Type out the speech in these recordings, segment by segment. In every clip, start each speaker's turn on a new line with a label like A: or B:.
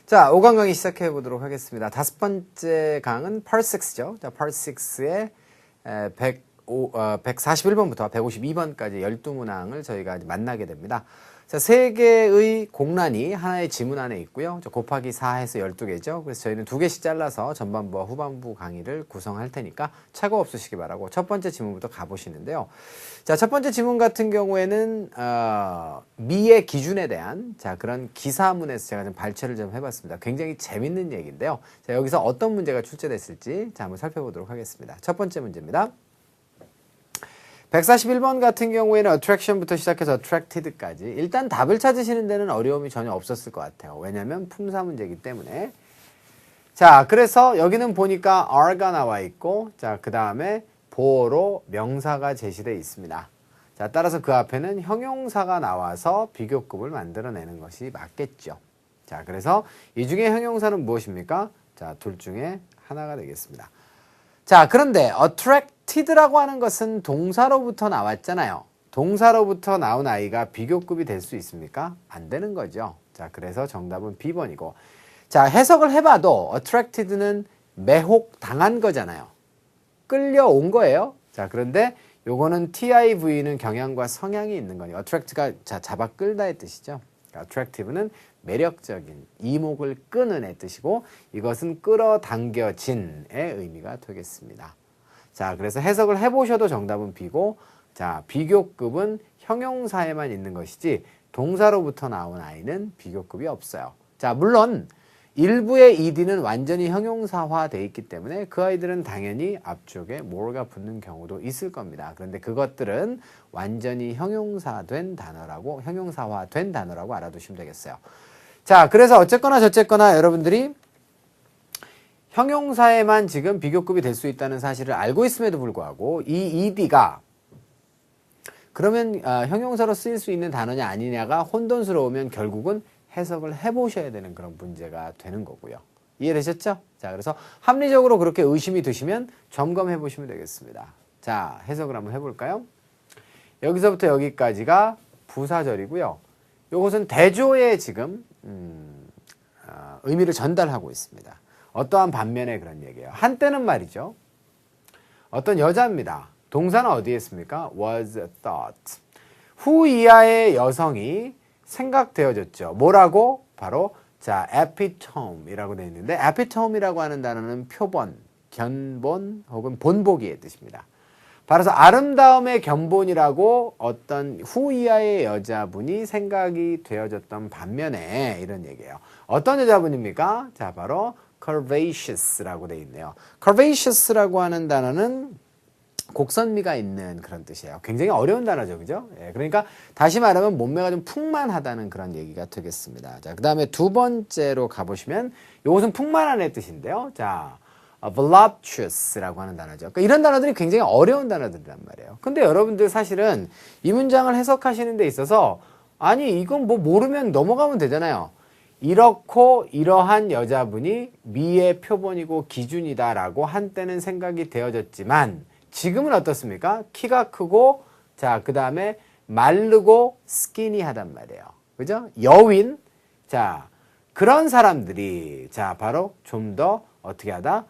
A: 자, 5강 강의 시작해 보도록 하겠습니다. 다섯 번째 강은 Part 6죠. 자, Part 6의 141번부터 152번까지 12문항을 저희가 만나게 됩니다. 자, 3개의 공란이 하나의 지문 안에 있고요. 곱하기 4 해서 12개죠. 그래서 저희는 2개씩 잘라서 전반부와 후반부 강의를 구성할 테니까 착오 없으시기 바라고 첫 번째 지문부터 가보시는데요. 자, 첫 번째 지문 같은 경우에는 미의 기준에 대한 그런 기사문에서 제가 좀 발췌를 좀 해봤습니다. 굉장히 재밌는 얘기인데요. 자, 여기서 어떤 문제가 출제됐을지 한번 살펴보도록 하겠습니다. 첫 번째 문제입니다. 141번 같은 경우에는 attraction부터 시작해서 attracted까지 일단 답을 찾으시는 데는 어려움이 전혀 없었을 것 같아요. 왜냐하면 품사 문제이기 때문에. 자, 그래서 여기는 보니까 are가 나와 있고, 자, 그 다음에 보어로 명사가 제시되어 있습니다. 자, 따라서 그 앞에는 형용사가 나와서 비교급을 만들어내는 것이 맞겠죠. 자, 그래서 이 중에 형용사는 무엇입니까? 자, 둘 중에 하나가 되겠습니다. 자, 그런데 attracted라고 하는 것은 동사로부터 나왔잖아요. 동사로부터 나온 아이가 비교급이 될 수 있습니까? 안 되는 거죠. 자, 그래서 정답은 B번이고. 자, 해석을 해봐도 attracted는 매혹당한 거잖아요. 끌려온 거예요. 자, 그런데 요거는 TIV는 경향과 성향이 있는 거니까 attract가 잡아 끌다의 뜻이죠. attractive는 매력적인, 이목을 끄는 의 뜻이고 이것은 끌어당겨진의 의미가 되겠습니다. 자, 그래서 해석을 해보셔도 정답은 B고, 자, 비교급은 형용사에만 있는 것이지 동사로부터 나온 아이는 비교급이 없어요. 자, 물론 일부의 ED는 완전히 형용사화되어 있기 때문에 그 아이들은 당연히 앞쪽에 more가 붙는 경우도 있을 겁니다. 그런데 그것들은 완전히 형용사화된 단어라고 알아두시면 되겠어요. 자, 그래서 어쨌거나 저쨌거나 여러분들이 형용사에만 지금 비교급이 될 수 있다는 사실을 알고 있음에도 불구하고 이 ED가 그러면 형용사로 쓰일 수 있는 단어냐 아니냐가 혼돈스러우면 결국은 해석을 해보셔야 되는 그런 문제가 되는 거고요. 이해되셨죠? 자, 그래서 합리적으로 그렇게 의심이 드시면 점검해 보시면 되겠습니다. 자, 해석을 한번 해볼까요? 여기서부터 여기까지가 부사절이고요. 이것은 대조의 지금 의미를 전달하고 있습니다. 어떠한 반면에 그런 얘기예요. 한때는 말이죠. 어떤 여자입니다. 동사는 어디에 있습니까? was thought. 후 이하의 여성이 생각되어졌죠. 뭐라고? 바로 자, epitome이라고 되어 있는데 epitome이라고 하는 단어는 표본, 견본 혹은 본보기의 뜻입니다. 바로서 아름다움의 견본이라고 어떤 후 이하의 여자분이 생각이 되어졌던 반면에 이런 얘기예요. 어떤 여자분입니까? 자, 바로 curvaceous라고 되어 있네요. curvaceous라고 하는 단어는 곡선미가 있는 그런 뜻이에요. 굉장히 어려운 단어죠, 그죠? 예, 그러니까 다시 말하면 몸매가 좀 풍만하다는 그런 얘기가 되겠습니다. 자, 그 다음에 두 번째로 가보시면 이것은 풍만한의 뜻인데요. 자, voluptuous라고 하는 단어죠. 그러니까 이런 단어들이 굉장히 어려운 단어들이란 말이에요. 근데 여러분들 사실은 이 문장을 해석하시는 데 있어서 아니 이건 뭐 모르면 넘어가면 되잖아요. 이렇고 이러한 여자분이 미의 표본이고 기준이다라고 한때는 생각이 되어졌지만 지금은 어떻습니까? 키가 크고, 자, 그 다음에 마르고 스키니하단 말이에요. 그죠? 여윈. 자, 그런 사람들이, 자, 바로 좀 더 어떻게 하다?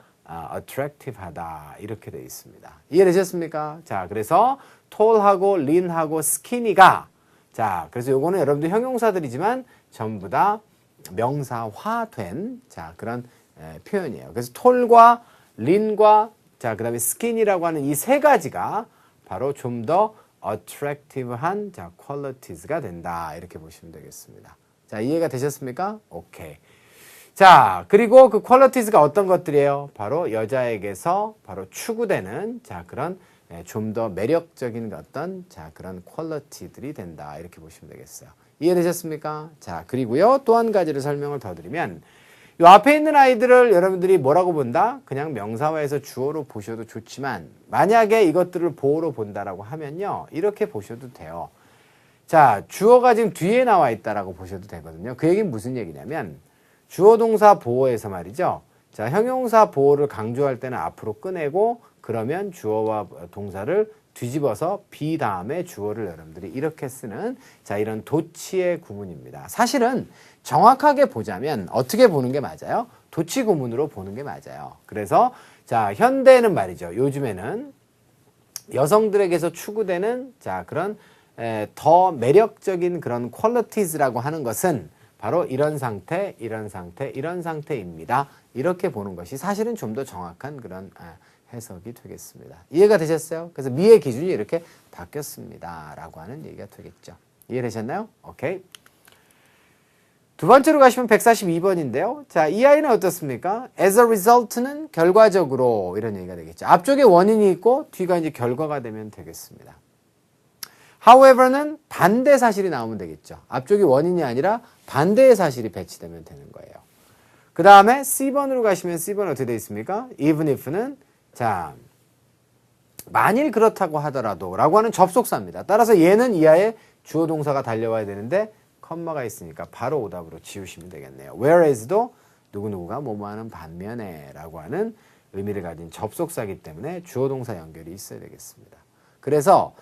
A: attractive 하다. 이렇게 되어 있습니다. 이해되셨습니까? 자, 그래서 tall하고 lean하고 skinny가, 자, 그래서 요거는 여러분들 형용사들이지만 전부 다 명사화된, 자, 그런 표현이에요. 그래서 tall과 lean과 자, 그 다음에 skin이라고 하는 이 세 가지가 바로 좀 더 attractive한 자, qualities가 된다. 이렇게 보시면 되겠습니다. 자, 이해가 되셨습니까? 오케이. 자, 그리고 그 qualities가 어떤 것들이에요? 바로 여자에게서 바로 추구되는 자, 그런 좀 더 매력적인 어떤 자, 그런 quality들이 된다. 이렇게 보시면 되겠어요. 이해되셨습니까? 자, 그리고요. 또 한 가지를 설명을 더 드리면 이 앞에 있는 아이들을 여러분들이 뭐라고 본다? 그냥 명사화해서 주어로 보셔도 좋지만 만약에 이것들을 보어로 본다라고 하면요. 이렇게 보셔도 돼요. 자, 주어가 지금 뒤에 나와 있다라고 보셔도 되거든요. 그 얘기는 무슨 얘기냐면 주어 동사 보어에서 말이죠. 자, 형용사 보어를 강조할 때는 앞으로 꺼내고 그러면 주어와 동사를 뒤집어서 be 다음에 주어를 여러분들이 이렇게 쓰는 자, 이런 도치의 구문입니다. 사실은 정확하게 보자면 어떻게 보는 게 맞아요? 도치구문으로 보는 게 맞아요. 그래서 자, 현대는 말이죠. 요즘에는 여성들에게서 추구되는 자, 그런 더 매력적인 그런 퀄리티즈라고 하는 것은 바로 이런 상태, 이런 상태, 이런 상태입니다. 이렇게 보는 것이 사실은 좀 더 정확한 그런 해석이 되겠습니다. 이해가 되셨어요? 그래서 미의 기준이 이렇게 바뀌었습니다. 라고 하는 얘기가 되겠죠. 이해되셨나요? 오케이. 두 번째로 가시면 142번인데요. 자, 이 아이는 어떻습니까? As a result는 결과적으로 이런 얘기가 되겠죠. 앞쪽에 원인이 있고 뒤가 이제 결과가 되면 되겠습니다. However는 반대 사실이 나오면 되겠죠. 앞쪽이 원인이 아니라 반대의 사실이 배치되면 되는 거예요. 그 다음에 C번으로 가시면 C번은 어떻게 되어 있습니까? Even if는 자, 만일 그렇다고 하더라도 라고 하는 접속사입니다. 따라서 얘는 이하에 주어 동사가 달려와야 되는데 컴마가 있으니까 바로 오답으로 지우시면 되겠네요. Whereas도 누구누구가 뭐뭐하는 반면에 라고 하는 의미를 가진 접속사이기 때문에 주어 동사 연결이 있어야 되겠습니다. 그래서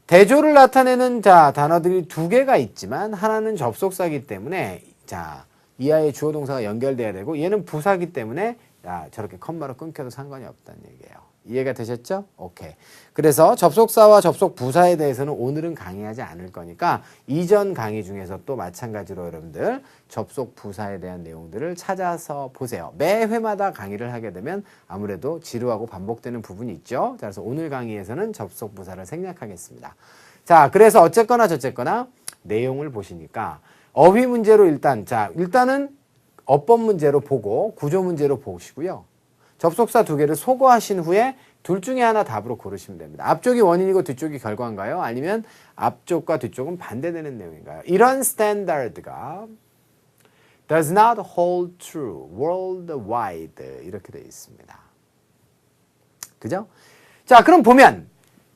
A: 대조를 나타내는 자 단어들이 두 개가 있지만 하나는 접속사이기 때문에 자 이하의 주어 동사가 연결돼야 되고 얘는 부사이기 때문에 야, 저렇게 컴마로 끊겨도 상관이 없다는 얘기예요. 이해가 되셨죠? 오케이. 그래서 접속사와 접속 부사에 대해서는 오늘은 강의하지 않을 거니까 이전 강의 중에서 또 마찬가지로 여러분들 접속 부사에 대한 내용들을 찾아서 보세요. 매 회마다 강의를 하게 되면 아무래도 지루하고 반복되는 부분이 있죠. 그래서 오늘 강의에서는 접속 부사를 생략하겠습니다. 자, 그래서 어쨌거나 저쨌거나 내용을 보시니까 어휘 문제로 일단은 어법 문제로 보고 구조 문제로 보시고요. 접속사 두 개를 소거하신 후에 둘 중에 하나 답으로 고르시면 됩니다. 앞쪽이 원인이고 뒤쪽이 결과인가요? 아니면 앞쪽과 뒤쪽은 반대되는 내용인가요? 이런 스탠다드가 does not hold true worldwide 이렇게 되어 있습니다. 그죠? 자, 그럼 보면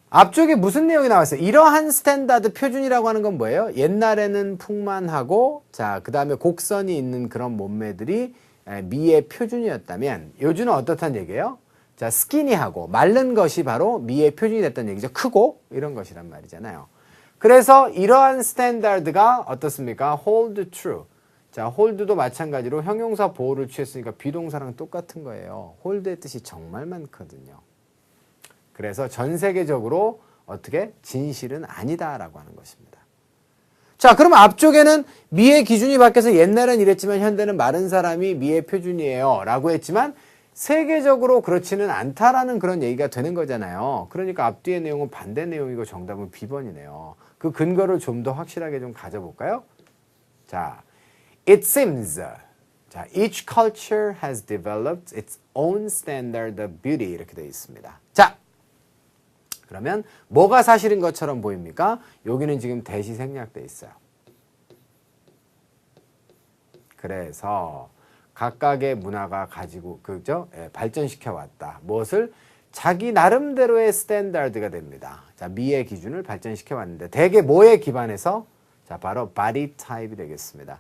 A: 앞쪽에 무슨 내용이 나왔어요? 이러한 스탠다드 표준이라고 하는 건 뭐예요? 옛날에는 풍만하고 자, 그 다음에 곡선이 있는 그런 몸매들이 미의 표준이었다면 요즘은 어떻다는 얘기예요? 자, 스키니하고 마른 것이 바로 미의 표준이 됐다는 얘기죠. 크고 이런 것이란 말이잖아요. 그래서 이러한 스탠다드가 어떻습니까? hold true. 자, hold도 마찬가지로 형용사 보호를 취했으니까 비동사랑 똑같은 거예요. hold의 뜻이 정말 많거든요. 그래서 전 세계적으로 어떻게 진실은 아니다라고 하는 것입니다. 자, 그러면 앞쪽에는 미의 기준이 바뀌어서 옛날엔 이랬지만 현대는 마른 사람이 미의 표준이에요 라고 했지만 세계적으로 그렇지는 않다라는 그런 얘기가 되는 거잖아요. 그러니까 앞뒤의 내용은 반대 내용이고 정답은 B번이네요. 그 근거를 좀 더 확실하게 좀 가져볼까요? 자, it seems 자, each culture has developed its own standard of beauty 이렇게 되어 있습니다. 자, 그러면 뭐가 사실인 것처럼 보입니까? 여기는 지금 대시 생략돼 있어요. 그래서 각각의 문화가 가지고 그죠? 예, 발전시켜 왔다. 무엇을? 자기 나름대로의 스탠다드가 됩니다. 자, 미의 기준을 발전시켜 왔는데 대개 뭐에 기반해서? 자, 바로 body type이 되겠습니다.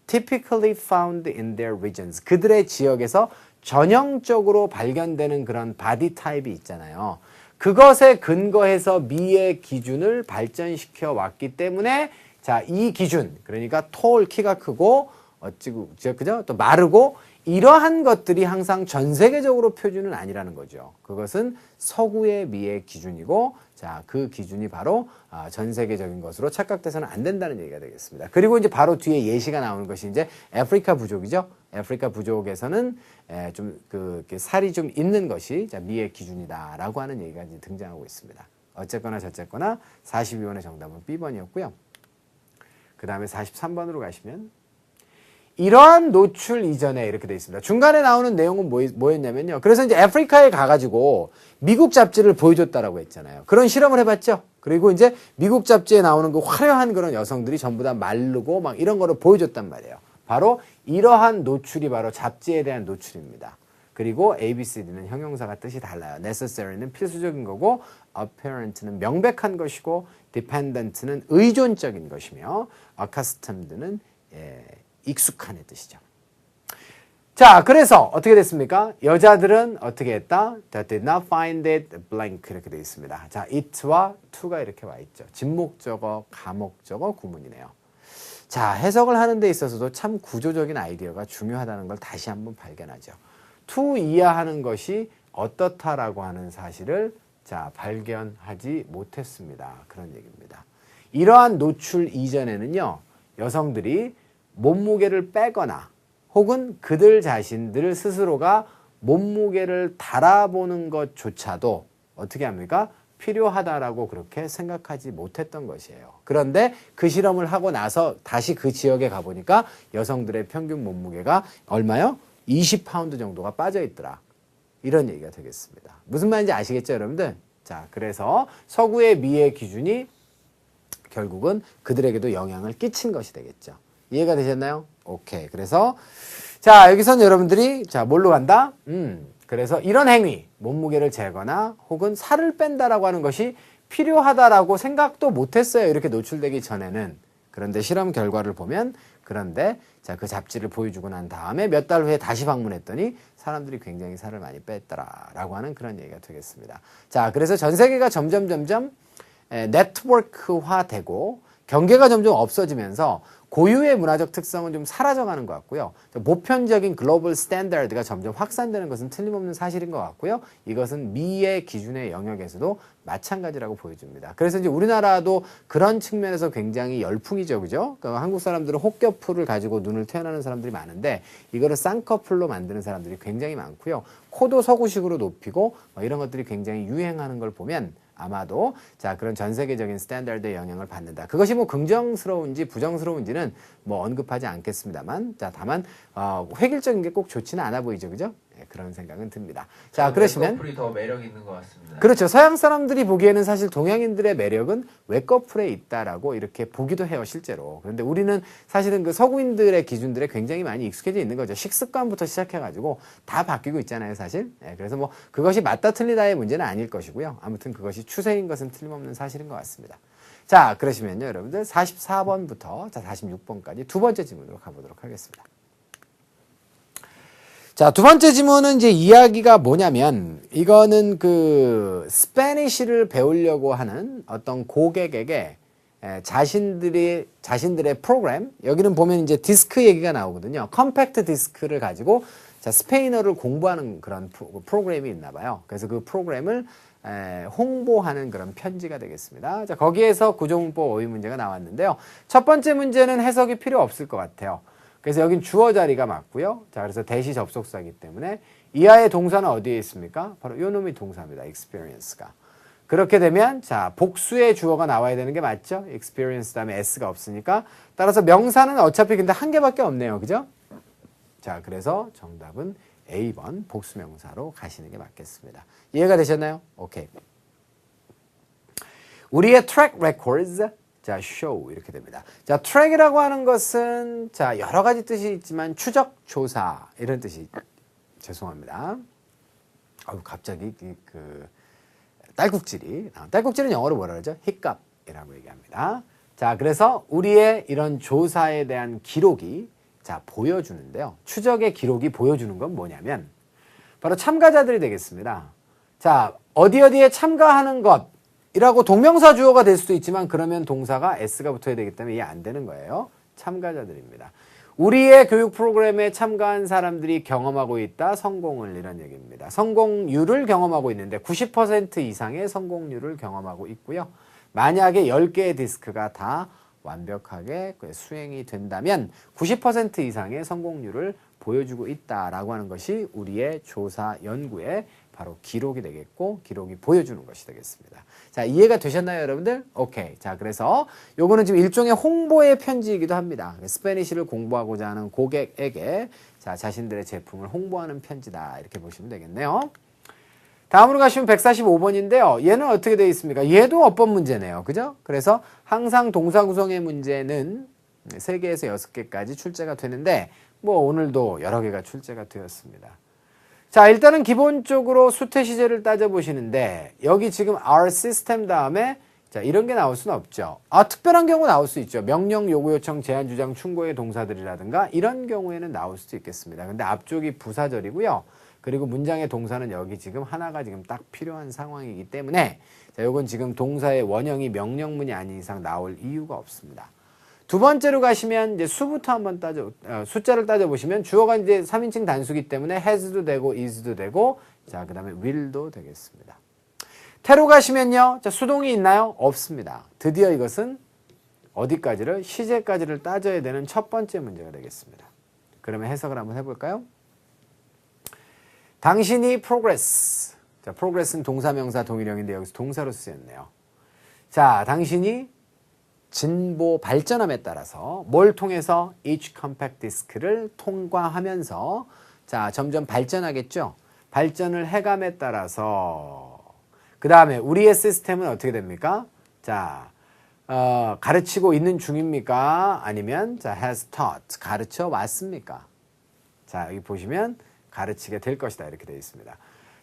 A: Typically found in their regions. 그들의 지역에서 전형적으로 발견되는 그런 body type이 있잖아요. 그것에 근거해서 미의 기준을 발전시켜 왔기 때문에 자, 이 기준 그러니까 tall 키가 크고 어찌고 그죠? 또 마르고 이러한 것들이 항상 전 세계적으로 표준은 아니라는 거죠. 그것은 서구의 미의 기준이고 자, 그 기준이 바로 전 세계적인 것으로 착각돼서는 안 된다는 얘기가 되겠습니다. 그리고 이제 바로 뒤에 예시가 나오는 것이 이제 아프리카 부족이죠. 아프리카 부족에서는 좀 살이 좀 있는 것이 자, 미의 기준이다라고 하는 얘기가 이제 등장하고 있습니다. 어쨌거나 저쨌거나 42번의 정답은 B번이었고요. 그 다음에 43번으로 가시면 이러한 노출 이전에 이렇게 되어 있습니다. 중간에 나오는 내용은 뭐였냐면요. 그래서 이제 아프리카에 가가지고 미국 잡지를 보여줬다라고 했잖아요. 그런 실험을 해봤죠. 그리고 이제 미국 잡지에 나오는 그 화려한 그런 여성들이 전부 다 마르고 막 이런 거를 보여줬단 말이에요. 바로 이러한 노출이 바로 잡지에 대한 노출입니다. 그리고 ABCD는 형용사가 뜻이 달라요. necessary는 필수적인 거고 apparent는 명백한 것이고 dependent는 의존적인 것이며 accustomed는 익숙한의 뜻이죠. 자, 그래서 어떻게 됐습니까? 여자들은 어떻게 했다? That did not find it blank 이렇게 되어 있습니다. 자, it와 to가 이렇게 와 있죠. 진목적어, 가목적어 구문이네요. 자, 해석을 하는 데 있어서도 참 구조적인 아이디어가 중요하다는 걸 다시 한번 발견하죠. to 이하하는 것이 어떻다라고 하는 사실을 자, 발견하지 못했습니다. 그런 얘기입니다. 이러한 노출 이전에는요, 여성들이 몸무게를 빼거나 혹은 그들 자신들 스스로가 몸무게를 달아보는 것조차도 어떻게 합니까? 필요하다라고 그렇게 생각하지 못했던 것이에요. 그런데 그 실험을 하고 나서 다시 그 지역에 가보니까 여성들의 평균 몸무게가 얼마요? 20파운드 정도가 빠져 있더라. 이런 얘기가 되겠습니다. 무슨 말인지 아시겠죠, 여러분들? 자, 그래서 서구의 미의 기준이 결국은 그들에게도 영향을 끼친 것이 되겠죠. 이해가 되셨나요? 오케이. 그래서 자, 여기서는 여러분들이 자, 뭘로 간다? 그래서 이런 행위, 몸무게를 재거나 혹은 살을 뺀다라고 하는 것이 필요하다라고 생각도 못했어요. 이렇게 노출되기 전에는. 그런데 실험 결과를 보면 그런데 자, 그 잡지를 보여주고 난 다음에 몇 달 후에 다시 방문했더니 사람들이 굉장히 살을 많이 뺐더라라고 하는 그런 얘기가 되겠습니다. 자, 그래서 전 세계가 점점 네트워크화되고 경계가 점점 없어지면서 고유의 문화적 특성은 좀 사라져가는 것 같고요. 보편적인 글로벌 스탠다드가 점점 확산되는 것은 틀림없는 사실인 것 같고요. 이것은 미의 기준의 영역에서도 마찬가지라고 보여줍니다. 그래서 이제 우리나라도 그런 측면에서 굉장히 열풍이죠, 그죠? 그러니까 한국 사람들은 혹겹풀을 가지고 눈을 태어나는 사람들이 많은데 이거를 쌍꺼풀로 만드는 사람들이 굉장히 많고요. 코도 서구식으로 높이고 이런 것들이 굉장히 유행하는 걸 보면 아마도 자, 그런 전 세계적인 스탠다드의 영향을 받는다. 그것이 뭐 긍정스러운지 부정스러운지는 뭐 언급하지 않겠습니다만, 자, 다만 획일적인 게 꼭 좋지는 않아 보이죠, 그죠? 네, 그런 생각은 듭니다. 자, 그러시면
B: 웨꺼풀이 더 매력 있는 것 같습니다.
A: 그렇죠. 서양 사람들이 보기에는 사실 동양인들의 매력은 웨꺼풀에 있다라고 이렇게 보기도 해요, 실제로. 그런데 우리는 사실은 그 서구인들의 기준들에 굉장히 많이 익숙해져 있는 거죠. 식습관부터 시작해가지고 다 바뀌고 있잖아요, 사실. 네, 그래서 뭐 그것이 맞다 틀리다의 문제는 아닐 것이고요. 아무튼 그것이 추세인 것은 틀림없는 사실인 것 같습니다. 자, 그러시면요, 여러분들 44번부터 자, 46번까지 두 번째 질문으로 가보도록 하겠습니다. 자, 두 번째 질문은 이제 이야기가 뭐냐면, 이거는 그, 스페니쉬를 배우려고 하는 어떤 고객에게 자신들의 프로그램, 여기는 보면 이제 디스크 얘기가 나오거든요. 컴팩트 디스크를 가지고 자, 스페인어를 공부하는 그런 프로그램이 있나 봐요. 그래서 그 프로그램을 홍보하는 그런 편지가 되겠습니다. 자, 거기에서 구조문법 어휘 문제가 나왔는데요. 첫 번째 문제는 해석이 필요 없을 것 같아요. 그래서 여긴 주어 자리가 맞고요. 자, 그래서 대시 접속사이기 때문에 이하의 동사는 어디에 있습니까? 바로 요 놈이 동사입니다. experience가. 그렇게 되면 자, 복수의 주어가 나와야 되는 게 맞죠? experience 다음에 s가 없으니까. 따라서 명사는 어차피 근데 한 개밖에 없네요. 그죠? 자, 그래서 정답은 A번 복수 명사로 가시는 게 맞겠습니다. 이해가 되셨나요? 오케이. 우리의 track records 자, show 이렇게 됩니다. 자, track이라고 하는 것은 자, 여러 가지 뜻이 있지만 추적, 조사 이런 뜻이 죄송합니다. 갑자기 그 딸꾹질은 영어로 뭐라 그러죠? 히값이라고 얘기합니다. 자, 그래서 우리의 이런 조사에 대한 기록이 자, 보여주는데요. 추적의 기록이 보여주는 건 뭐냐면 바로 참가자들이 되겠습니다. 자, 어디에 참가하는 것 이라고 동명사 주어가 될 수도 있지만 그러면 동사가 s가 붙어야 되기 때문에 이해 안 되는 거예요. 참가자들입니다. 우리의 교육 프로그램에 참가한 사람들이 경험하고 있다. 성공을 이런 얘기입니다. 성공률을 경험하고 있는데 90% 이상의 성공률을 경험하고 있고요. 만약에 10개의 디스크가 다 완벽하게 수행이 된다면 90% 이상의 성공률을 보여주고 있다라고 하는 것이 우리의 조사 연구의 바로 기록이 되겠고 기록이 보여주는 것이 되겠습니다. 자, 이해가 되셨나요, 여러분들? 오케이. 자, 그래서 요거는 지금 일종의 홍보의 편지이기도 합니다. 스페니쉬를 공부하고자 하는 고객에게 자, 자신들의 제품을 홍보하는 편지다. 이렇게 보시면 되겠네요. 다음으로 가시면 145번인데요. 얘는 어떻게 되어 있습니까? 얘도 어법 문제네요. 그죠? 그래서 항상 동사 구성의 문제는 3개에서 6개까지 출제가 되는데 뭐 오늘도 여러 개가 출제가 되었습니다. 자, 일단은 기본적으로 수태 시제를 따져보시는데 여기 지금 our system 다음에 자, 이런 게 나올 수는 없죠. 특별한 경우 나올 수 있죠. 명령, 요구, 요청, 제한, 주장, 충고의 동사들이라든가 이런 경우에는 나올 수도 있겠습니다. 근데 앞쪽이 부사절이고요. 그리고 문장의 동사는 여기 지금 하나가 지금 딱 필요한 상황이기 때문에 자, 요건 지금 동사의 원형이 명령문이 아닌 이상 나올 이유가 없습니다. 두 번째로 가시면 이제 수부터 한번 숫자를 따져보시면 주어가 이제 3인칭 단수기 때문에 has도 되고 is도 되고 자, 그 다음에 will도 되겠습니다. 태로 가시면요. 자, 수동이 있나요? 없습니다. 드디어 이것은 어디까지를? 시제까지를 따져야 되는 첫 번째 문제가 되겠습니다. 그러면 해석을 한번 해볼까요? 당신이 progress. 자, progress는 동사명사 동일형인데 여기서 동사로 쓰였네요. 자, 당신이 진보 발전함에 따라서 뭘 통해서 each compact disk를 통과하면서 자, 점점 발전하겠죠? 발전을 해감에 따라서 그 다음에 우리의 시스템은 어떻게 됩니까? 자, 가르치고 있는 중입니까? 아니면 자, has taught, 가르쳐 왔습니까? 자, 여기 보시면 가르치게 될 것이다 이렇게 되어 있습니다.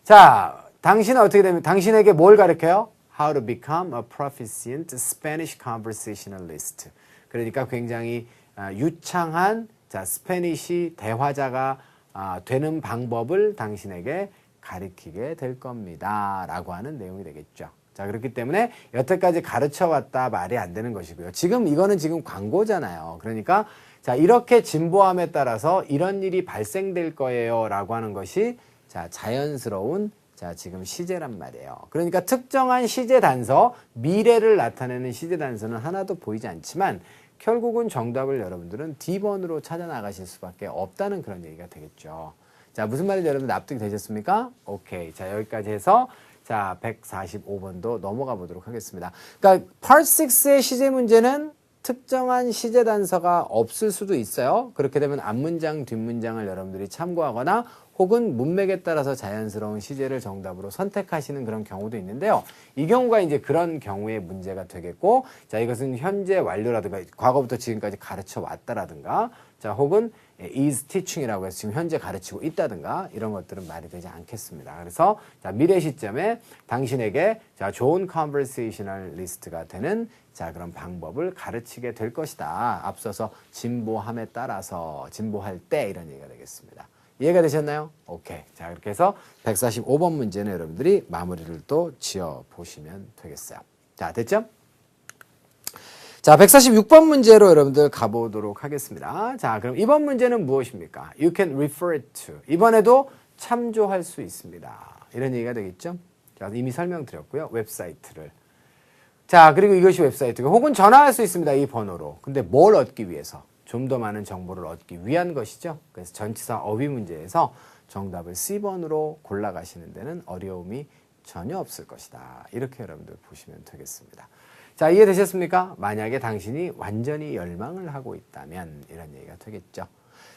A: 자, 당신은 어떻게 됩니까? 당신에게 뭘 가르쳐요? How to become a proficient Spanish conversationalist. 그러니까 굉장히 유창한 자, 스페니시 대화자가 되는 방법을 당신에게 가르치게 될 겁니다. 라고 하는 내용이 되겠죠. 자, 그렇기 때문에 여태까지 가르쳐왔다 말이 안 되는 것이고요. 지금 이거는 지금 광고잖아요. 그러니까 자, 이렇게 진보함에 따라서 이런 일이 발생될 거예요. 라고 하는 것이 자, 자연스러운 자, 지금 시제란 말이에요. 그러니까 특정한 시제 단서, 미래를 나타내는 시제 단서는 하나도 보이지 않지만 결국은 정답을 여러분들은 D번으로 찾아 나가실 수밖에 없다는 그런 얘기가 되겠죠. 자, 무슨 말인지 여러분 납득이 되셨습니까? 오케이. 자, 여기까지 해서 자, 145번도 넘어가 보도록 하겠습니다. 그러니까 Part 6의 시제 문제는 특정한 시제 단서가 없을 수도 있어요. 그렇게 되면 앞문장, 뒷문장을 여러분들이 참고하거나 혹은 문맥에 따라서 자연스러운 시제를 정답으로 선택하시는 그런 경우도 있는데요. 이 경우가 이제 그런 경우의 문제가 되겠고, 자, 이것은 현재 완료라든가 과거부터 지금까지 가르쳐 왔다라든가, 자, 혹은 is teaching이라고 해서 지금 현재 가르치고 있다든가 이런 것들은 말이 되지 않겠습니다. 그래서 자, 미래 시점에 당신에게 자, 좋은 conversationalist가 되는 자, 그런 방법을 가르치게 될 것이다. 앞서서 진보함에 따라서 진보할 때 이런 얘기가 되겠습니다. 이해가 되셨나요? 오케이. 자, 그렇게 해서 145번 문제는 여러분들이 마무리를 또 지어 보시면 되겠어요. 자, 됐죠? 자, 146번 문제로 여러분들 가보도록 하겠습니다. 자, 그럼 이번 문제는 무엇입니까? You can refer it to. 이번에도 참조할 수 있습니다. 이런 얘기가 되겠죠? 자, 이미 설명드렸고요. 웹사이트를. 자, 그리고 이것이 웹사이트고 혹은 전화할 수 있습니다. 이 번호로. 근데 뭘 얻기 위해서? 좀 더 많은 정보를 얻기 위한 것이죠. 그래서 전치사 어휘 문제에서 정답을 C번으로 골라가시는 데는 어려움이 전혀 없을 것이다. 이렇게 여러분들 보시면 되겠습니다. 자, 이해되셨습니까? 만약에 당신이 완전히 열망을 하고 있다면 이런 얘기가 되겠죠.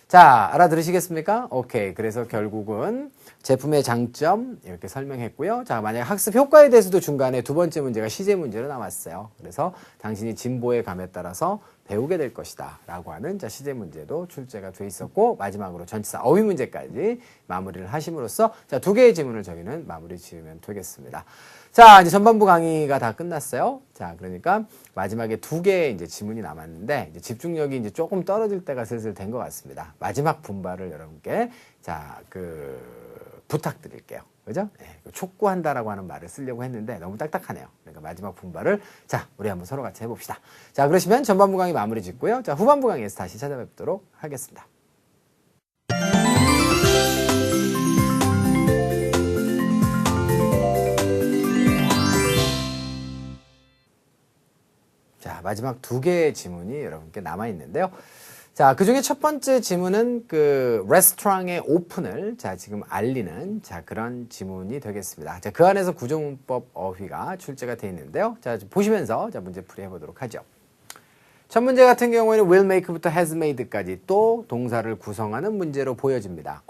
A: 자, 알아들으시겠습니까? 오케이. 그래서 결국은 제품의 장점 이렇게 설명했고요. 자, 만약 학습 효과에 대해서도 중간에 두 번째 문제가 시제 문제로 나왔어요. 그래서 당신이 진보의 감에 따라서 배우게 될 것이다 라고 하는 자, 시제 문제도 출제가 돼 있었고 마지막으로 전치사 어휘 문제까지 마무리를 하심으로써 자, 두 개의 지문을 저희는 마무리 지으면 되겠습니다. 자, 이제 전반부 강의가 다 끝났어요. 자, 그러니까 마지막에 두 개의 이제 지문이 남았는데 이제 집중력이 이제 조금 떨어질 때가 슬슬 된 것 같습니다. 마지막 분발을 여러분께 자, 부탁드릴게요. 그죠? 네, 촉구한다라고 하는 말을 쓰려고 했는데 너무 딱딱하네요. 그러니까 마지막 분발을 자, 우리 한번 서로 같이 해봅시다. 자, 그러시면 전반부 강의 마무리 짓고요. 자, 후반부 강의에서 다시 찾아뵙도록 하겠습니다. 자, 마지막 두 개의 지문이 여러분께 남아 있는데요. 자, 그 중에 첫 번째 지문은 레스토랑의 오픈을 자, 지금 알리는 자, 그런 지문이 되겠습니다. 자, 그 안에서 구조문법 어휘가 출제가 되어 있는데요. 자, 보시면서 자, 문제 풀이 해보도록 하죠. 첫 문제 같은 경우에는 will make부터 has made까지 또 동사를 구성하는 문제로 보여집니다.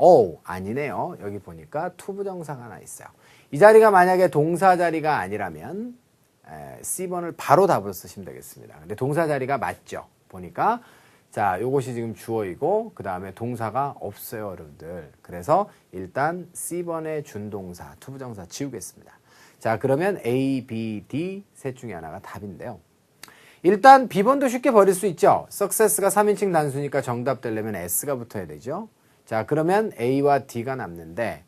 A: 아니네요. 여기 보니까 to 부정사가 하나 있어요. 이 자리가 만약에 동사 자리가 아니라면 C번을 바로 답으로 쓰시면 되겠습니다. 근데 동사 자리가 맞죠? 보니까 자, 요것이 지금 주어이고 그 다음에 동사가 없어요, 여러분들. 그래서 일단 C번의 준동사, 투부정사 지우겠습니다. 자, 그러면 A, B, D 셋 중에 하나가 답인데요. 일단 B번도 쉽게 버릴 수 있죠. success가 3인칭 단수니까 정답 되려면 S가 붙어야 되죠. 자, 그러면 A와 D가 남는데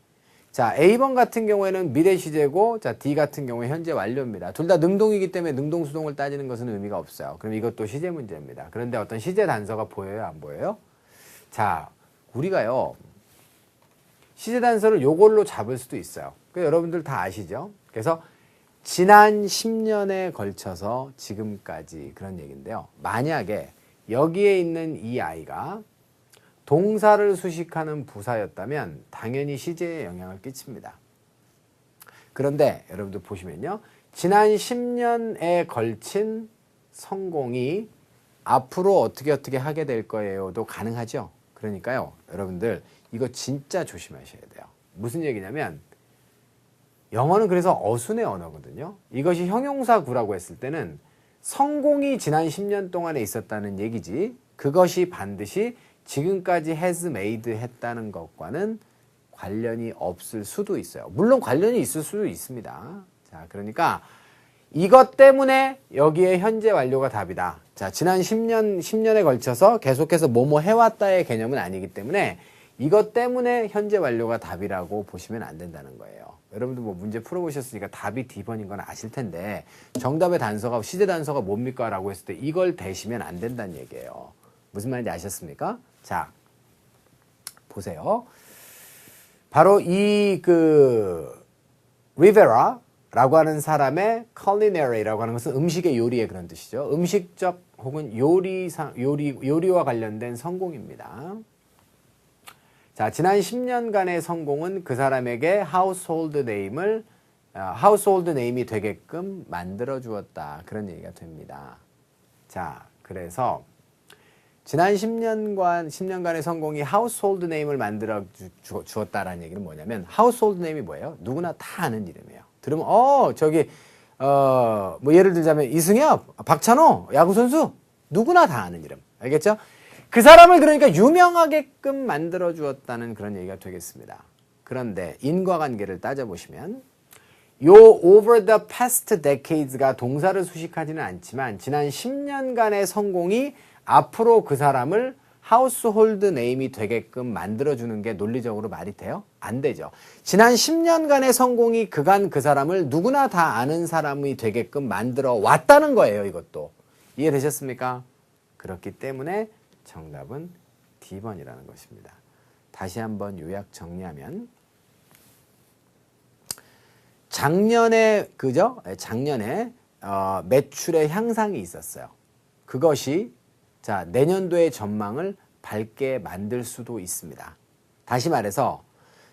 A: 자, A번 같은 경우에는 미래 시제고, 자, D 같은 경우에 현재 완료입니다. 둘 다 능동이기 때문에 능동수동을 따지는 것은 의미가 없어요. 그럼 이것도 시제 문제입니다. 그런데 어떤 시제 단서가 보여요? 안 보여요? 자, 우리가요, 시제 단서를 요걸로 잡을 수도 있어요. 여러분들 다 아시죠? 그래서 지난 10년에 걸쳐서 지금까지 그런 얘기인데요. 만약에 여기에 있는 이 아이가 동사를 수식하는 부사였다면 당연히 시제에 영향을 끼칩니다. 그런데 여러분들 보시면요. 지난 10년에 걸친 성공이 앞으로 어떻게 하게 될 거예요도 가능하죠. 그러니까요. 여러분들 이거 진짜 조심하셔야 돼요. 무슨 얘기냐면 영어는 그래서 어순의 언어거든요. 이것이 형용사 구라고 했을 때는 성공이 지난 10년 동안에 있었다는 얘기지 그것이 반드시 지금까지 has made 했다는 것과는 관련이 없을 수도 있어요. 물론 관련이 있을 수도 있습니다. 자, 그러니까 이것 때문에 여기에 현재 완료가 답이다. 자, 지난 10년에 걸쳐서 계속해서 뭐뭐 해왔다의 개념은 아니기 때문에 이것 때문에 현재 완료가 답이라고 보시면 안 된다는 거예요. 여러분들 뭐 문제 풀어보셨으니까 답이 D번인 건 아실 텐데 정답의 단서가 시제 단서가 뭡니까? 라고 했을 때 이걸 대시면 안 된다는 얘기예요. 무슨 말인지 아셨습니까? 자, 보세요. 바로 이 리베라라고 하는 사람의 culinary라고 하는 것은 음식의 요리의 그런 뜻이죠. 음식적 혹은 요리와 관련된 성공입니다. 자, 지난 10년간의 성공은 그 사람에게 household name이 되게끔 만들어 주었다. 그런 얘기가 됩니다. 자, 그래서 지난 10년간의 성공이 household name을 만들어 주었다라는 얘기는 뭐냐면 household name이 뭐예요? 누구나 다 아는 이름이에요. 들으면 뭐 예를 들자면 이승엽, 박찬호, 야구선수 누구나 다 아는 이름. 알겠죠? 그 사람을 그러니까 유명하게끔 만들어 주었다는 그런 얘기가 되겠습니다. 그런데 인과관계를 따져보시면 요 over the past decades가 동사를 수식하지는 않지만 지난 10년간의 성공이 앞으로 그 사람을 household name이 되게끔 만들어주는 게 논리적으로 말이 돼요? 안 되죠. 지난 10년간의 성공이 그간 그 사람을 누구나 다 아는 사람이 되게끔 만들어 왔다는 거예요. 이것도. 이해되셨습니까? 그렇기 때문에 정답은 D번이라는 것입니다. 다시 한번 요약 정리하면 작년에 매출의 향상이 있었어요. 그것이 자, 내년도의 전망을 밝게 만들 수도 있습니다. 다시 말해서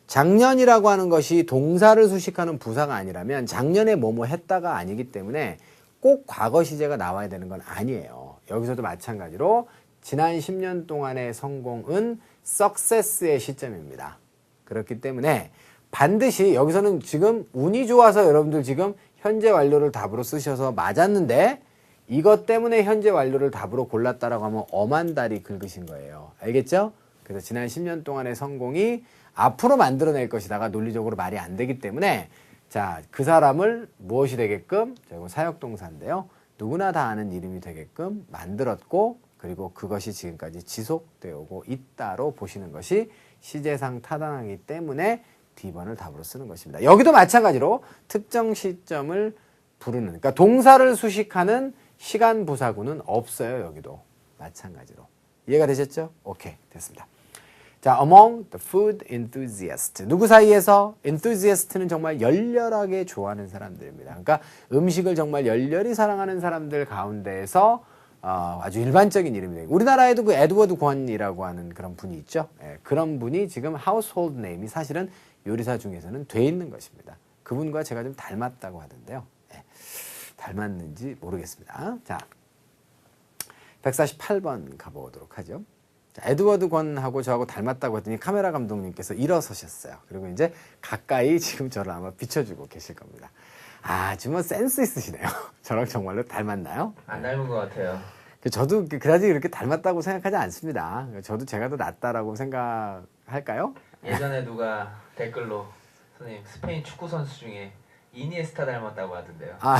A: 작년이라고 하는 것이 동사를 수식하는 부사가 아니라면 작년에 뭐뭐 했다가 아니기 때문에 꼭 과거 시제가 나와야 되는 건 아니에요. 여기서도 마찬가지로 지난 10년 동안의 성공은 success의 시점입니다. 그렇기 때문에 반드시 여기서는 지금 운이 좋아서 여러분들 지금 현재 완료를 답으로 쓰셔서 맞았는데 이것 때문에 현재 완료를 답으로 골랐다라고 하면 엄한 다리 긁으신 거예요. 알겠죠? 그래서 지난 10년 동안의 성공이 앞으로 만들어낼 것이다가 논리적으로 말이 안 되기 때문에 자, 그 사람을 무엇이 되게끔 사역동사인데요. 누구나 다 아는 이름이 되게끔 만들었고 그리고 그것이 지금까지 지속되어 오고 있다로 보시는 것이 시제상 타당하기 때문에 D번을 답으로 쓰는 것입니다. 여기도 마찬가지로 특정 시점을 부르는 그러니까 동사를 수식하는 시간 부사구는 없어요. 여기도 마찬가지로. 이해가 되셨죠? 오케이, 됐습니다. 자, among the food enthusiasts. 누구 사이에서? enthusiast는 정말 열렬하게 좋아하는 사람들입니다. 그러니까 음식을 정말 열렬히 사랑하는 사람들 가운데에서 아주 일반적인 이름이에요. 우리나라에도 그 에드워드 권이라고 하는 그런 분이 있죠. 그런 분이 지금 household name이 사실은 요리사 중에서는 돼 있는 것입니다. 그분과 제가 좀 닮았다고 하던데요. 닮았는지 모르겠습니다. 자, 148번 가보도록 하죠. 자, 에드워드 권하고 저하고 닮았다고 했더니 카메라 감독님께서 일어서셨어요. 그리고 이제 가까이 지금 저를 아마 비춰주고 계실 겁니다. 아, 정말 센스 있으시네요. 저랑 정말로 닮았나요?
B: 안 닮은 것 같아요.
A: 저도 그다지 그렇게 닮았다고 생각하지 않습니다. 저도 제가 더 낫다라고 생각할까요?
B: 예전에 누가 댓글로 선생님 스페인 축구 선수 중에 이니에스타 닮았다고 하던데요.
A: 아,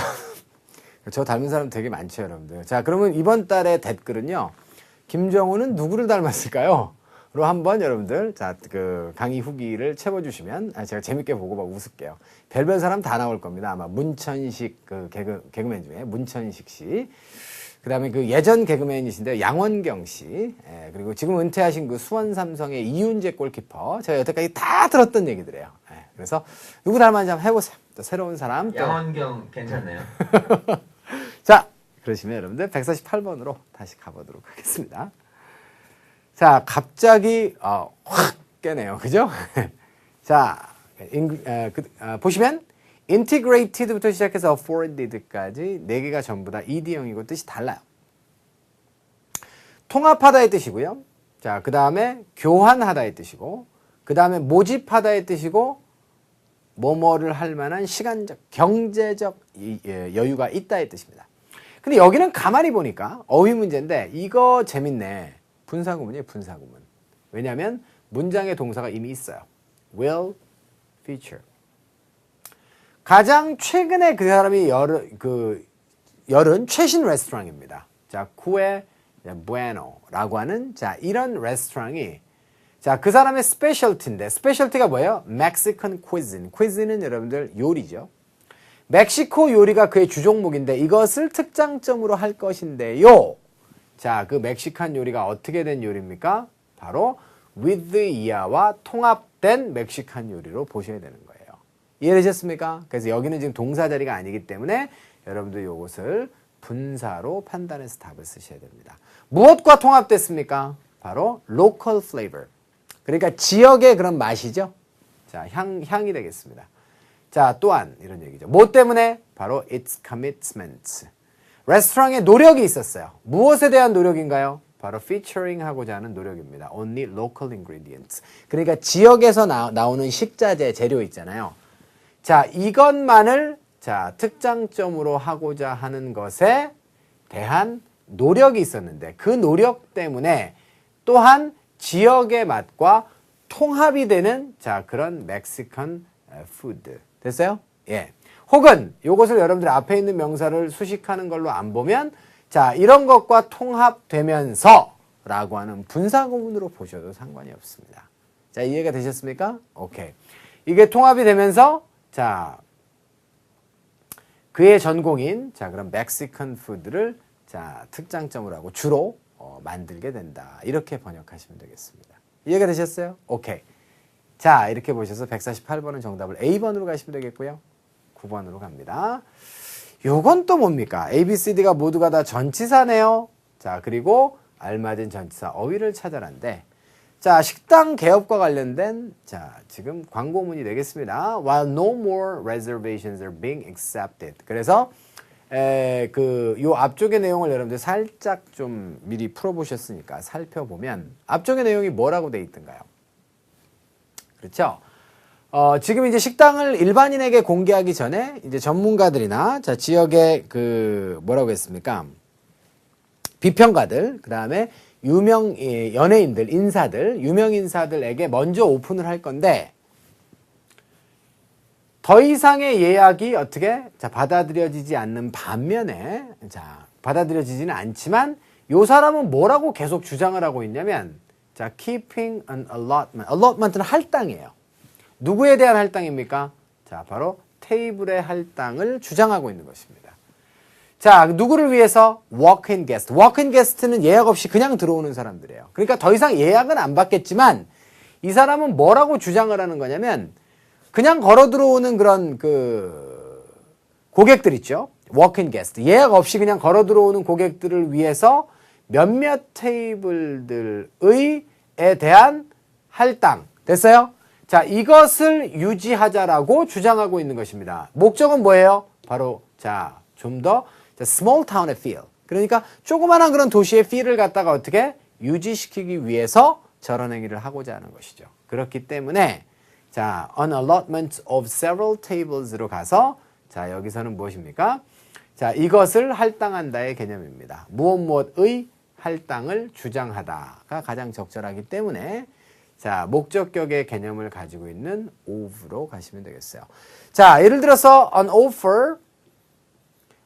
A: 저 닮은 사람 되게 많죠, 여러분들. 자, 그러면 이번 달의 댓글은요. 김정우는 누구를 닮았을까요? 한번 여러분들 자 그 강의 후기를 채워주시면 제가 재밌게 보고 막 웃을게요. 별별 사람 다 나올 겁니다. 아마 문천식 그 개그맨 중에 문천식 씨, 그다음에 그 예전 개그맨이신데 양원경 씨, 그리고 지금 은퇴하신 그 수원 삼성의 이윤재 골키퍼, 제가 여태까지 다 들었던 얘기들이에요. 그래서 누구 닮았는지 한번 해보세요. 또 새로운 사람.
B: 양원경 괜찮네요.
A: 자, 그러시면 여러분들 148번으로 다시 가보도록 하겠습니다. 자, 갑자기 확 깨네요. 그죠? 자, 보시면 integrated부터 시작해서 afforded까지 4개가 전부 다 ed형이고 뜻이 달라요. 통합하다의 뜻이고요. 자, 그 다음에 교환하다의 뜻이고, 그 다음에 모집하다의 뜻이고, 뭐뭐를 할 만한 시간적, 경제적 여유가 있다의 뜻입니다. 근데 여기는 가만히 보니까 어휘 문제인데 이거 재밌네. 분사구문이에요, 분사구문. 왜냐하면 문장의 동사가 이미 있어요. will, feature. 가장 최근에 그 사람이 열은 최신 레스토랑입니다. 자, 쿠에 부에노라고 하는 자 이런 레스토랑이 자 그 사람의 스페셜티인데 스페셜티가 뭐예요? 멕시칸 cuisine. cuisine은 여러분들 요리죠. 멕시코 요리가 그의 주종목인데 이것을 특장점으로 할 것인데요. 자, 그 멕시칸 요리가 어떻게 된 요리입니까? 바로 with 이하와 통합된 멕시칸 요리로 보셔야 되는 거예요. 이해되셨습니까? 그래서 여기는 지금 동사 자리가 아니기 때문에 여러분들 이것을 분사로 판단해서 답을 쓰셔야 됩니다. 무엇과 통합됐습니까? 바로 local flavor. 그러니까 지역의 그런 맛이죠. 자, 향이 되겠습니다. 자, 또한 이런 얘기죠. 뭐 때문에? 바로 its commitment. 레스토랑에 노력이 있었어요. 무엇에 대한 노력인가요? 바로 featuring 하고자 하는 노력입니다. Only local ingredients. 그러니까 지역에서 나오는 식자재 재료 있잖아요. 자, 이것만을 자, 특장점으로 하고자 하는 것에 대한 노력이 있었는데 그 노력 때문에 또한 지역의 맛과 통합이 되는 자, 그런 멕시칸 푸드. 됐어요? 예. 혹은 이것을 여러분들 앞에 있는 명사를 수식하는 걸로 안 보면 자, 이런 것과 통합되면서 라고 하는 분사구문으로 보셔도 상관이 없습니다. 자, 이해가 되셨습니까? 오케이. 이게 통합이 되면서 자, 그의 전공인 자, 그럼 멕시칸 푸드를 자, 특장점으로 하고 주로 만들게 된다. 이렇게 번역하시면 되겠습니다. 이해가 되셨어요? 오케이. 자, 이렇게 보셔서 148번은 정답을 A번으로 가시면 되겠고요. 9번으로 갑니다. 요건 또 뭡니까? A, B, C, D가 모두가 다 전치사네요. 자, 그리고 알맞은 전치사 어휘를 찾아란데 자, 식당 개업과 관련된 자, 지금 광고문이 되겠습니다. While no more reservations are being accepted. 그래서 요 앞쪽의 내용을 여러분들 살짝 좀 미리 풀어보셨으니까 살펴보면 앞쪽의 내용이 뭐라고 돼 있던가요? 그렇죠? 지금 이제 식당을 일반인에게 공개하기 전에 이제 전문가들이나 자, 지역의 뭐라고 했습니까? 비평가들, 그 다음에 유명 연예인들, 인사들, 유명 인사들에게 먼저 오픈을 할 건데 더 이상의 예약이 어떻게 자, 받아들여지지 않는 반면에 자, 받아들여지지는 않지만 요 사람은 뭐라고 계속 주장을 하고 있냐면 자, keeping an allotment. allotment는 할당이에요. 누구에 대한 할당입니까? 자, 바로 테이블의 할당을 주장하고 있는 것입니다. 자, 누구를 위해서? walk-in guest. walk-in guest는 예약 없이 그냥 들어오는 사람들이에요. 그러니까 더 이상 예약은 안 받겠지만 이 사람은 뭐라고 주장을 하는 거냐면 그냥 걸어 들어오는 그런 고객들 있죠. walk-in guest. 예약 없이 그냥 걸어 들어오는 고객들을 위해서 몇몇 테이블들에 대한 할당. 됐어요? 자, 이것을 유지하자라고 주장하고 있는 것입니다. 목적은 뭐예요? 바로 자, 좀 더 small town의 feel. 그러니까 조그마한 그런 도시의 feel을 갖다가 어떻게 유지시키기 위해서 저런 행위를 하고자 하는 것이죠. 그렇기 때문에 자, an allotment of several tables로 가서 자, 여기서는 무엇입니까? 자, 이것을 할당한다의 개념입니다. 무엇의 할당을 주장하다가 가장 적절하기 때문에 자, 목적격의 개념을 가지고 있는 of로 가시면 되겠어요. 자, 예를 들어서 an offer,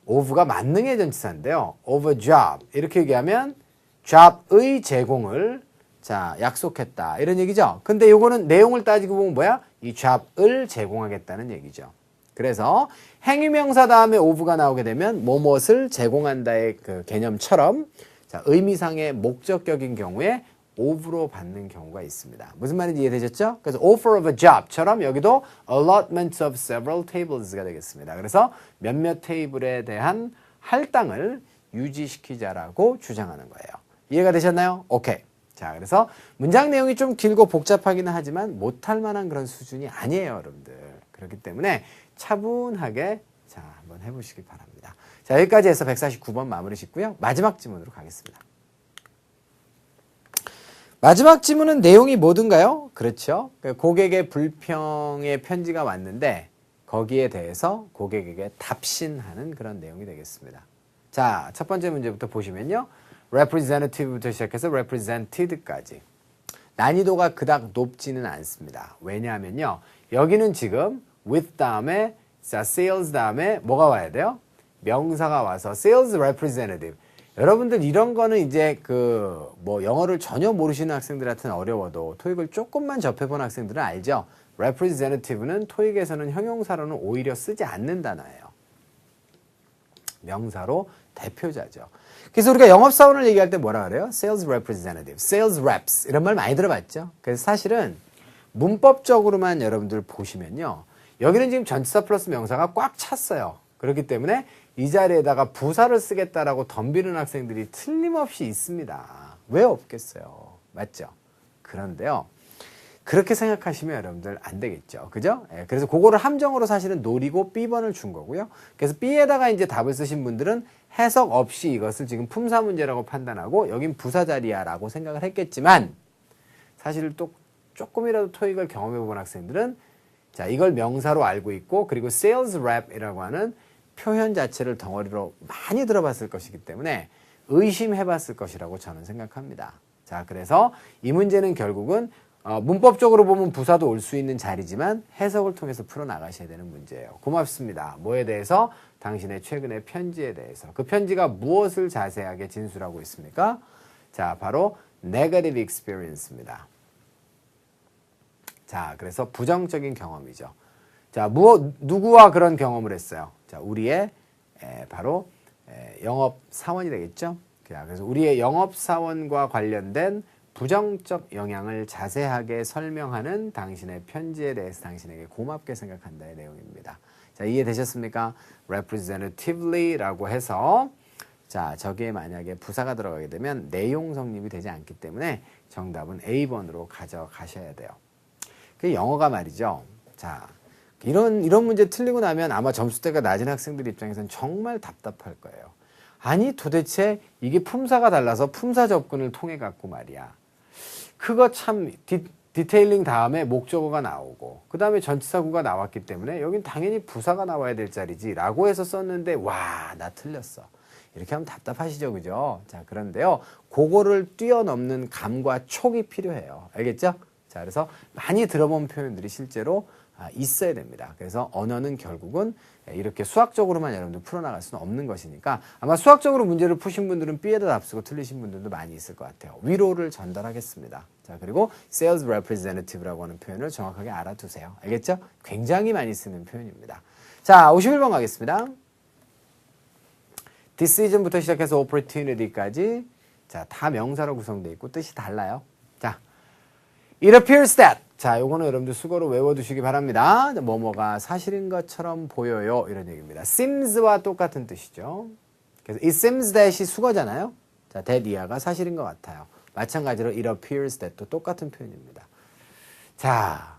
A: of가 만능의 전치사인데요. of a job 이렇게 얘기하면 job의 제공을 자, 약속했다. 이런 얘기죠. 근데 요거는 내용을 따지고 보면 뭐야? 이 job을 제공하겠다는 얘기죠. 그래서 행위명사 다음에 of가 나오게 되면 뭐뭇을 제공한다의 그 개념처럼 자, 의미상의 목적격인 경우에 of로 받는 경우가 있습니다. 무슨 말인지 이해되셨죠? 그래서 offer of a job처럼 여기도 allotment of several tables가 되겠습니다. 그래서 몇몇 테이블에 대한 할당을 유지시키자라고 주장하는 거예요. 이해가 되셨나요? 오케이. 자, 그래서 문장 내용이 좀 길고 복잡하기는 하지만 못할 만한 그런 수준이 아니에요, 여러분들. 그렇기 때문에 차분하게 자, 한번 해보시기 바랍니다. 자, 여기까지 해서 149번 마무리 짓고요. 마지막 지문으로 가겠습니다. 마지막 지문은 내용이 뭐든가요? 그렇죠. 고객의 불평의 편지가 왔는데 거기에 대해서 고객에게 답신하는 그런 내용이 되겠습니다. 자, 첫 번째 문제부터 보시면요. representative부터 시작해서 represented까지. 난이도가 그닥 높지는 않습니다. 왜냐하면요. 여기는 지금 with 다음에 자, sales 다음에 뭐가 와야 돼요? 명사가 와서 sales representative. 여러분들 이런 거는 이제 그 뭐 영어를 전혀 모르시는 학생들한테는 어려워도 토익을 조금만 접해본 학생들은 알죠. representative는 토익에서는 형용사로는 오히려 쓰지 않는 단어예요. 명사로 대표자죠. 그래서 우리가 영업사원을 얘기할 때 뭐라 그래요? sales representative, sales reps 이런 말 많이 들어봤죠. 그래서 사실은 문법적으로만 여러분들 보시면요. 여기는 지금 전치사 플러스 명사가 꽉 찼어요. 그렇기 때문에 이 자리에다가 부사를 쓰겠다라고 덤비는 학생들이 틀림없이 있습니다. 왜 없겠어요? 맞죠? 그런데요. 그렇게 생각하시면 여러분들 안 되겠죠. 그죠? 예, 그래서 그거를 함정으로 사실은 노리고 B번을 준 거고요. 그래서 B에다가 이제 답을 쓰신 분들은 해석 없이 이것을 지금 품사 문제라고 판단하고 여긴 부사 자리야 라고 생각을 했겠지만 사실 또 조금이라도 토익을 경험해 본 학생들은 자, 이걸 명사로 알고 있고 그리고 sales rep이라고 하는 표현 자체를 덩어리로 많이 들어봤을 것이기 때문에 의심해 봤을 것이라고 저는 생각합니다. 자, 그래서 이 문제는 결국은 문법적으로 보면 부사도 올 수 있는 자리지만 해석을 통해서 풀어나가셔야 되는 문제예요. 고맙습니다. 뭐에 대해서? 당신의 최근의 편지에 대해서. 그 편지가 무엇을 자세하게 진술하고 있습니까? 자, 바로 negative experience입니다. 자, 그래서 부정적인 경험이죠. 자, 누구와 그런 경험을 했어요? 자, 우리의 바로 영업 사원이 되겠죠. 그래서 우리의 영업 사원과 관련된 부정적 영향을 자세하게 설명하는 당신의 편지에 대해서 당신에게 고맙게 생각한다의 내용입니다. 자, 이해되셨습니까? representatively라고 해서 자, 저기에 만약에 부사가 들어가게 되면 내용 성립이 되지 않기 때문에 정답은 A번으로 가져가셔야 돼요. 그 영어가 말이죠. 자, 이런 문제 틀리고 나면 아마 점수대가 낮은 학생들 입장에서는 정말 답답할 거예요. 아니 도대체 이게 품사가 달라서 품사 접근을 통해 갖고 말이야. 그거 참 디테일링 다음에 목적어가 나오고 그 다음에 전치사구가 나왔기 때문에 여긴 당연히 부사가 나와야 될 자리지 라고 해서 썼는데 와, 나 틀렸어. 이렇게 하면 답답하시죠, 그죠? 자, 그런데요. 그거를 뛰어넘는 감과 촉이 필요해요. 알겠죠? 자, 그래서 많이 들어본 표현들이 실제로 있어야 됩니다. 그래서 언어는 결국은 이렇게 수학적으로만 여러분들 풀어나갈 수는 없는 것이니까 아마 수학적으로 문제를 푸신 분들은 B에다 답 쓰고 틀리신 분들도 많이 있을 것 같아요. 위로를 전달하겠습니다. 자, 그리고 sales representative라고 하는 표현을 정확하게 알아두세요. 알겠죠? 굉장히 많이 쓰는 표현입니다. 자, 51번 가겠습니다. decision부터 시작해서 opportunity까지 자, 다 명사로 구성되어 있고 뜻이 달라요. 자, it appears that 자, 요거는 여러분들 수거로 외워두시기 바랍니다. 뭐뭐가 사실인 것처럼 보여요. 이런 얘기입니다. semes와 똑같은 뜻이죠. 그래서 it seems that이 수거잖아요. 자, that 이하가 사실인 것 같아요. 마찬가지로 it appears that도 똑같은 표현입니다. 자,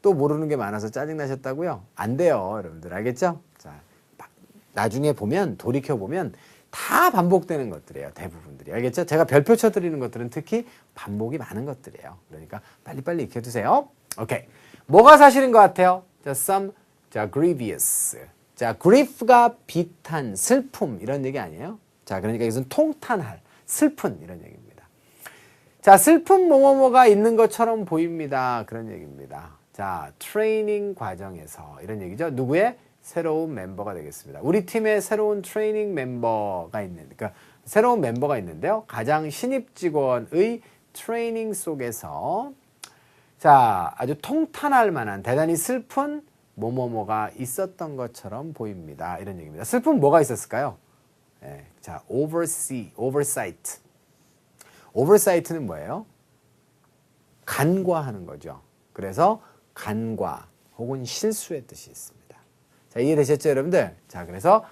A: 또 모르는 게 많아서 짜증나셨다고요? 안 돼요. 여러분들 알겠죠? 자, 나중에 보면 돌이켜보면 다 반복되는 것들이에요. 대부분들이. 알겠죠? 제가 별표 쳐드리는 것들은 특히 반복이 많은 것들이에요. 그러니까 빨리빨리 익혀두세요. 오케이. 뭐가 사실인 것 같아요? 자, 자, grievous. 자, grief가 비탄, 슬픔 이런 얘기 아니에요? 자, 그러니까 이것은 통탄할, 슬픈 이런 얘기입니다. 자, 슬픈 뭐뭐뭐가 있는 것처럼 보입니다. 그런 얘기입니다. 자, 트레이닝 과정에서 이런 얘기죠. 누구의? 새로운 멤버가 되겠습니다. 우리 팀에 새로운 트레이닝 멤버가 있는, 그러니까 새로운 멤버가 있는데요. 가장 신입 직원의 트레이닝 속에서 자, 아주 통탄할 만한 대단히 슬픈 뭐뭐뭐가 있었던 것처럼 보입니다. 이런 얘기입니다. 슬픈 뭐가 있었을까요? 자, oversight. oversight는 뭐예요? 간과하는 거죠. 그래서 간과 혹은 실수의 뜻이 있습니다. 자, 이해되셨죠, 여러분들? 자, 그래서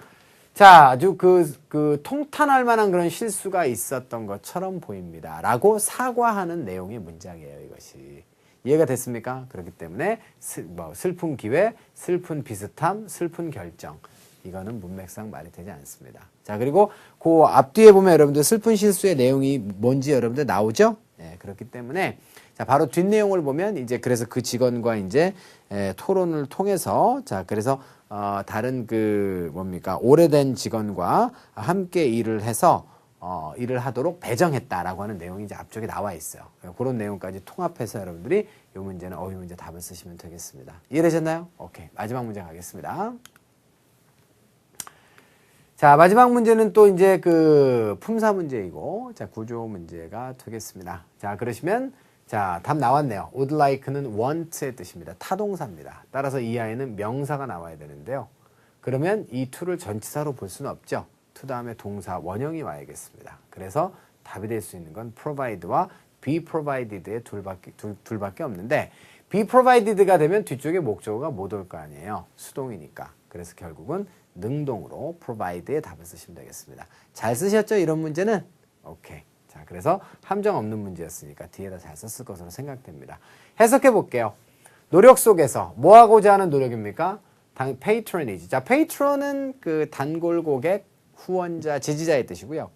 A: 자, 아주 그 통탄할 만한 그런 실수가 있었던 것처럼 보입니다. 라고 사과하는 내용의 문장이에요, 이것이. 이해가 됐습니까? 그렇기 때문에 슬픈 기회, 슬픈 비슷함, 슬픈 결정. 이거는 문맥상 말이 되지 않습니다. 자, 그리고 그 앞뒤에 보면 여러분들 슬픈 실수의 내용이 뭔지 여러분들 나오죠? 네, 그렇기 때문에 자, 바로 뒷내용을 보면 이제 그래서 그 직원과 이제 토론을 통해서 자, 그래서 다른 그 뭡니까? 오래된 직원과 함께 일을 해서 일을 하도록 배정했다라고 하는 내용이 이제 앞쪽에 나와 있어요. 그런 내용까지 통합해서 여러분들이 이 문제는 어휘 문제 답을 쓰시면 되겠습니다. 이해되셨나요? 오케이. 마지막 문제 가겠습니다. 자, 마지막 문제는 또 이제 그 품사 문제이고, 자, 구조 문제가 되겠습니다. 자, 그러시면, 자, 답 나왔네요. would like는 want의 뜻입니다. 타동사입니다. 따라서 이 아이는 명사가 나와야 되는데요. 그러면 이 to를 전치사로 볼 수는 없죠. to 다음에 동사 원형이 와야겠습니다. 그래서 답이 될 수 있는 건 provide와 be provided의 둘밖에 없는데, be provided가 되면 뒤쪽에 목적어가 못 올 거 아니에요. 수동이니까. 그래서 결국은 능동으로 provide의 답을 쓰시면 되겠습니다. 잘 쓰셨죠? 이런 문제는? 오케이. 자, 그래서 함정 없는 문제였으니까 뒤에다 잘 썼을 것으로 생각됩니다. 해석해 볼게요. 노력 속에서 뭐 하고자 하는 노력입니까? patronage. 자, patron은 그 단골 고객, 후원자, 지지자의 뜻이고요.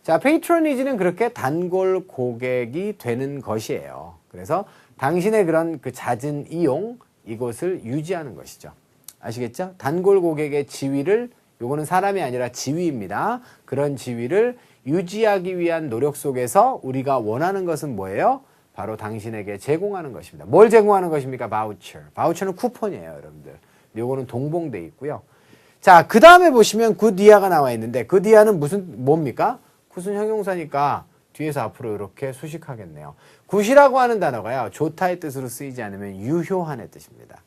A: 자, patronage는 그렇게 단골 고객이 되는 것이에요. 그래서 당신의 그런 그 잦은 이용, 이것을 유지하는 것이죠. 아시겠죠? 단골 고객의 지위를, 요거는 사람이 아니라 지위입니다. 그런 지위를 유지하기 위한 노력 속에서 우리가 원하는 것은 뭐예요? 바로 당신에게 제공하는 것입니다. 뭘 제공하는 것입니까? 바우처. 바우처는 쿠폰이에요, 여러분들. 요거는 동봉돼 있고요. 자, 그 다음에 보시면 굿이야가 나와 있는데 굿이야는 뭡니까? 굿은 형용사니까 뒤에서 앞으로 이렇게 수식하겠네요. 굿이라고 하는 단어가요, 좋다의 뜻으로 쓰이지 않으면 유효한의 뜻입니다.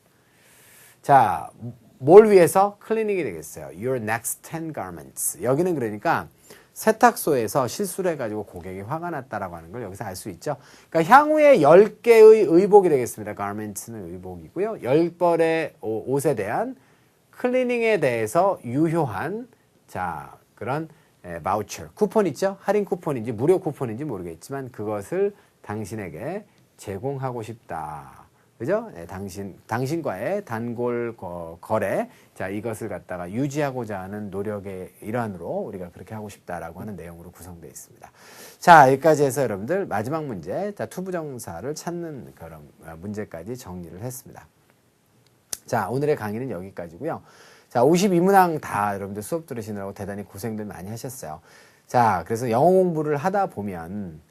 A: 자, 뭘 위해서? 클리닉이 되겠어요. Your next 10 garments. 여기는 그러니까 세탁소에서 실수를 해가지고 고객이 화가 났다라고 하는 걸 여기서 알 수 있죠. 그러니까 향후에 10개의 의복이 되겠습니다. garments는 의복이고요. 10벌의 옷에 대한 클리닝에 대해서 유효한 자, 그런 바우처, 쿠폰 있죠? 할인 쿠폰인지 무료 쿠폰인지 모르겠지만 그것을 당신에게 제공하고 싶다. 그죠? 네, 당신과의 단골 거래, 자, 이것을 갖다가 유지하고자 하는 노력의 일환으로 우리가 그렇게 하고 싶다라고 하는 내용으로 구성되어 있습니다. 자, 여기까지 해서 여러분들 마지막 문제, 자, 투부정사를 찾는 그런 문제까지 정리를 했습니다. 자, 오늘의 강의는 여기까지고요. 자, 52문항 다 여러분들 수업 들으시느라고 대단히 고생들 많이 하셨어요. 자, 그래서 영어 공부를 하다 보면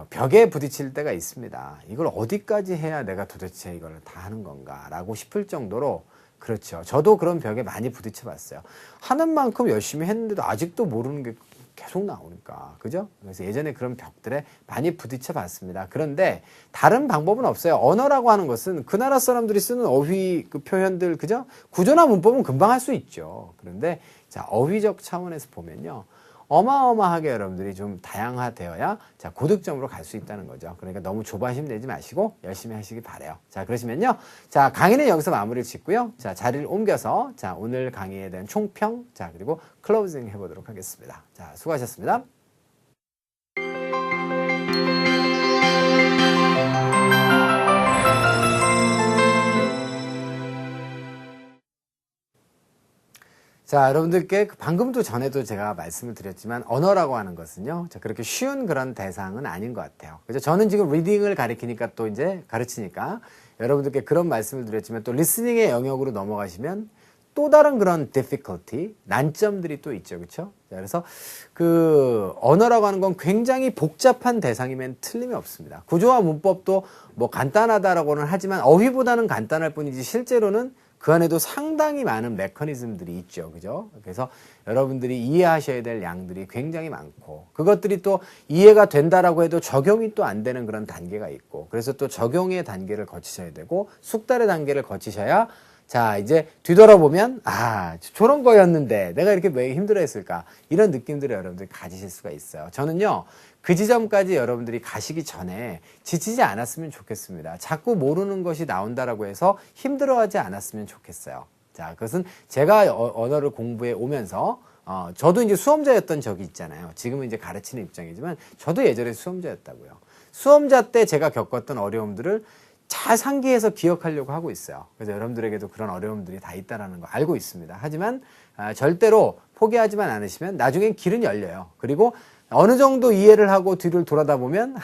A: 벽에 부딪힐 때가 있습니다. 이걸 어디까지 해야 내가 도대체 이걸 다 하는 건가 라고 싶을 정도로, 그렇죠. 저도 그런 벽에 많이 부딪혀 봤어요. 하는 만큼 열심히 했는데도 아직도 모르는 게 계속 나오니까. 그죠? 그래서 예전에 그런 벽들에 많이 부딪혀 봤습니다. 그런데 다른 방법은 없어요. 언어라고 하는 것은 그 나라 사람들이 쓰는 어휘 그 표현들, 그죠? 구조나 문법은 금방 할 수 있죠. 그런데 자, 어휘적 차원에서 보면요, 어마어마하게 여러분들이 좀 다양화되어야 자, 고득점으로 갈 수 있다는 거죠. 그러니까 너무 조바심 내지 마시고 열심히 하시기 바래요. 자, 그러시면요, 자, 강의는 여기서 마무리를 짓고요. 자, 자리를 옮겨서 자, 오늘 강의에 대한 총평, 자, 그리고 클로징 해보도록 하겠습니다. 자, 수고하셨습니다. 자, 여러분들께 방금도 전에도 제가 말씀을 드렸지만 언어라고 하는 것은요, 자, 그렇게 쉬운 그런 대상은 아닌 것 같아요. 그죠? 저는 지금 리딩을 가르치니까 또 이제 가르치니까 여러분들께 그런 말씀을 드렸지만 또 리스닝의 영역으로 넘어가시면 또 다른 그런 difficulty, 난점들이 또 있죠. 그렇죠? 그래서 그 언어라고 하는 건 굉장히 복잡한 대상이면 틀림이 없습니다. 구조와 문법도 뭐 간단하다라고는 하지만 어휘보다는 간단할 뿐이지 실제로는 그 안에도 상당히 많은 메커니즘들이 있죠. 그죠? 그래서 여러분들이 이해하셔야 될 양들이 굉장히 많고, 그것들이 또 이해가 된다라고 해도 적용이 또 안 되는 그런 단계가 있고, 그래서 또 적용의 단계를 거치셔야 되고, 숙달의 단계를 거치셔야, 자, 이제 뒤돌아보면, 아, 저런 거였는데 내가 이렇게 왜 힘들어 했을까? 이런 느낌들을 여러분들이 가지실 수가 있어요. 저는요, 그 지점까지 여러분들이 가시기 전에 지치지 않았으면 좋겠습니다. 자꾸 모르는 것이 나온다라고 해서 힘들어하지 않았으면 좋겠어요. 자, 그것은 제가 언어를 공부해 오면서, 저도 이제 수험자였던 적이 있잖아요. 지금은 이제 가르치는 입장이지만, 저도 예전에 수험자였다고요. 수험자 때 제가 겪었던 어려움들을 잘 상기해서 기억하려고 하고 있어요. 그래서 여러분들에게도 그런 어려움들이 다 있다는 거 알고 있습니다. 하지만 절대로 포기하지만 않으시면 나중엔 길은 열려요. 그리고 어느 정도 이해를 하고 뒤를 돌아다 보면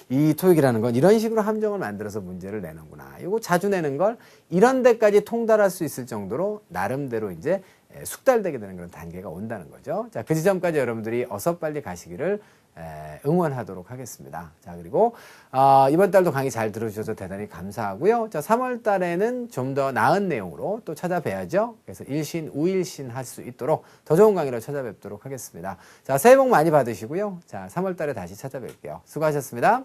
A: 이 토익이라는 건 이런 식으로 함정을 만들어서 문제를 내는구나. 이거 자주 내는 걸 이런 데까지 통달할 수 있을 정도로 나름대로 이제 숙달되게 되는 그런 단계가 온다는 거죠. 자, 그 지점까지 여러분들이 어서 빨리 가시기를 응원하도록 하겠습니다. 자, 그리고 이번 달도 강의 잘 들어주셔서 대단히 감사하고요. 자, 3월 달에는 좀 더 나은 내용으로 또 찾아뵈야죠. 그래서 일신, 우일신 할 수 있도록 더 좋은 강의로 찾아뵙도록 하겠습니다. 자, 새해 복 많이 받으시고요. 자, 3월 달에 다시 찾아뵐게요. 수고하셨습니다.